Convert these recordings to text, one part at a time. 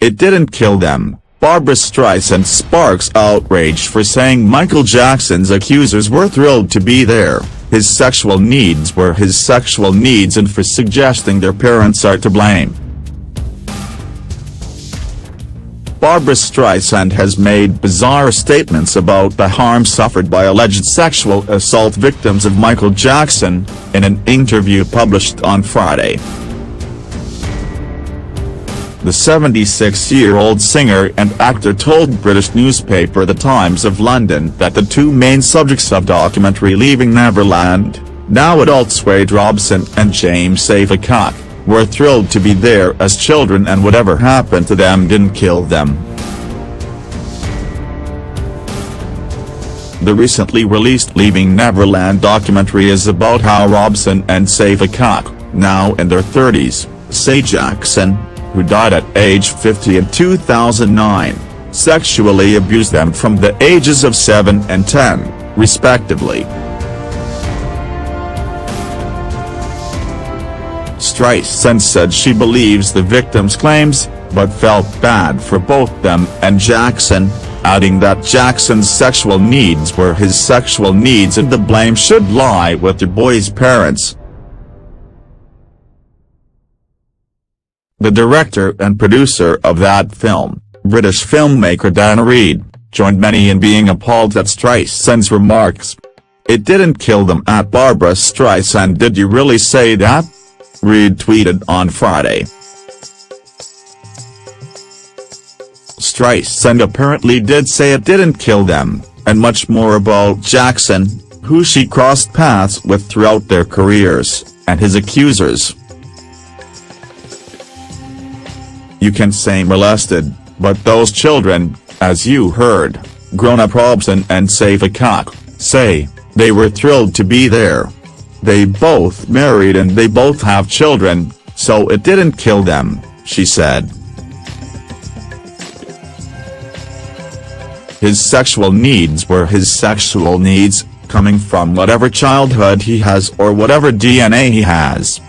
"It didn't kill them." Barbra Streisand sparks outrage for saying Michael Jackson's accusers were thrilled to be there. His sexual needs were his sexual needs, and for suggesting their parents are to blame. Barbra Streisand has made bizarre statements about the harm suffered by alleged sexual assault victims of Michael Jackson, in an interview published on Friday. The 76-year-old singer and actor told British newspaper The Times of London that the two main subjects of documentary Leaving Neverland, now adults Wade Robson and James Cook, were thrilled to be there as children, and whatever happened to them didn't kill them. The recently released Leaving Neverland documentary is about how Robson and Cook, now in their 30s, say Jackson, who died at age 50 in 2009, sexually abused them from the ages of 7 and 10, respectively. Streisand said she believes the victims' claims, but felt bad for both them and Jackson, adding that Jackson's sexual needs were his sexual needs and the blame should lie with the boys' parents. The director and producer of that film, British filmmaker Dana Reid, joined many in being appalled at Streisand's remarks. "It didn't kill them." At Barbra Streisand, "Did you really say that?" Reid tweeted on Friday. Streisand apparently did say it didn't kill them, and much more about Jackson, who she crossed paths with throughout their careers, and his accusers. "You can say molested, but those children, as you heard, grown-up Robson and Cook, say, they were thrilled to be there. They both married and they both have children, so it didn't kill them," she said. His sexual needs were his sexual needs, coming from whatever childhood he has or whatever DNA he has.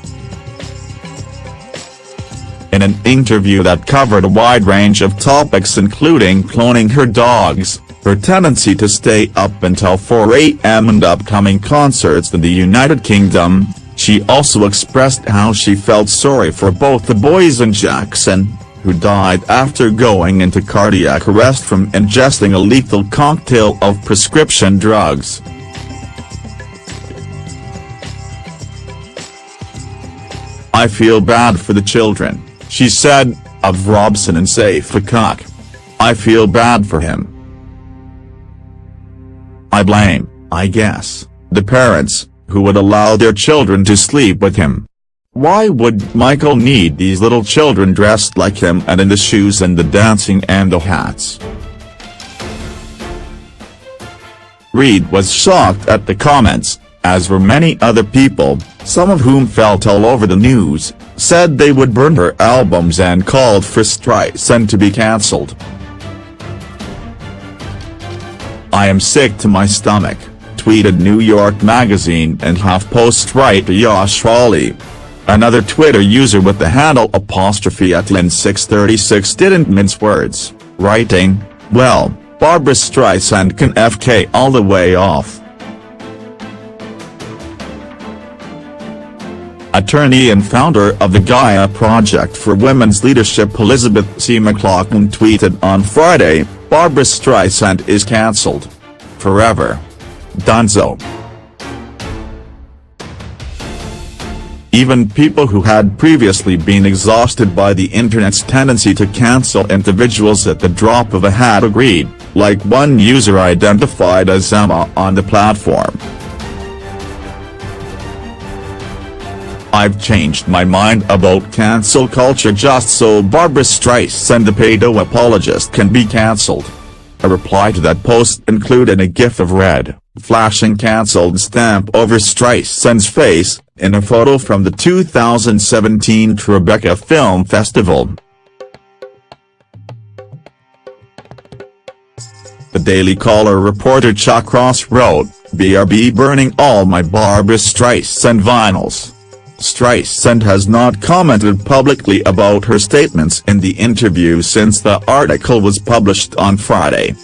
In an interview that covered a wide range of topics including cloning her dogs, her tendency to stay up until 4 a.m. and upcoming concerts in the United Kingdom, she also expressed how she felt sorry for both the boys and Jackson, who died after going into cardiac arrest from ingesting a lethal cocktail of prescription drugs. "I feel bad for the children," she said, of Robson and Cook. "I feel bad for him. I blame, I guess, the parents, who would allow their children to sleep with him. Why would Michael need these little children dressed like him and in the shoes and the dancing and the hats?" Reid was shocked at the comments, as were many other people, some of whom felt all over the news, said they would burn her albums and called for Streisand to be cancelled. "I am sick to my stomach," tweeted New York Magazine and HuffPost writer Yash Raleigh. Another Twitter user with the handle @Lin636 didn't mince words, writing, "Well, Barbra Streisand can FK all the way off." Attorney and founder of the Gaia Project for Women's Leadership Elizabeth C. McLaughlin tweeted on Friday, "Barbra Streisand is cancelled. Forever. Dunzo." Even people who had previously been exhausted by the internet's tendency to cancel individuals at the drop of a hat agreed, like one user identified as Emma on the platform. "I've changed my mind about cancel culture just so Barbra Streisand the pedo apologist can be cancelled." A reply to that post included a gif of red, flashing cancelled stamp over Streisand's face, in a photo from the 2017 Tribeca Film Festival. The Daily Caller reporter Chuck Ross wrote, "BRB burning all my Barbra Streisand vinyls. Streisand has not commented publicly about her statements in the interview since the article was published on Friday.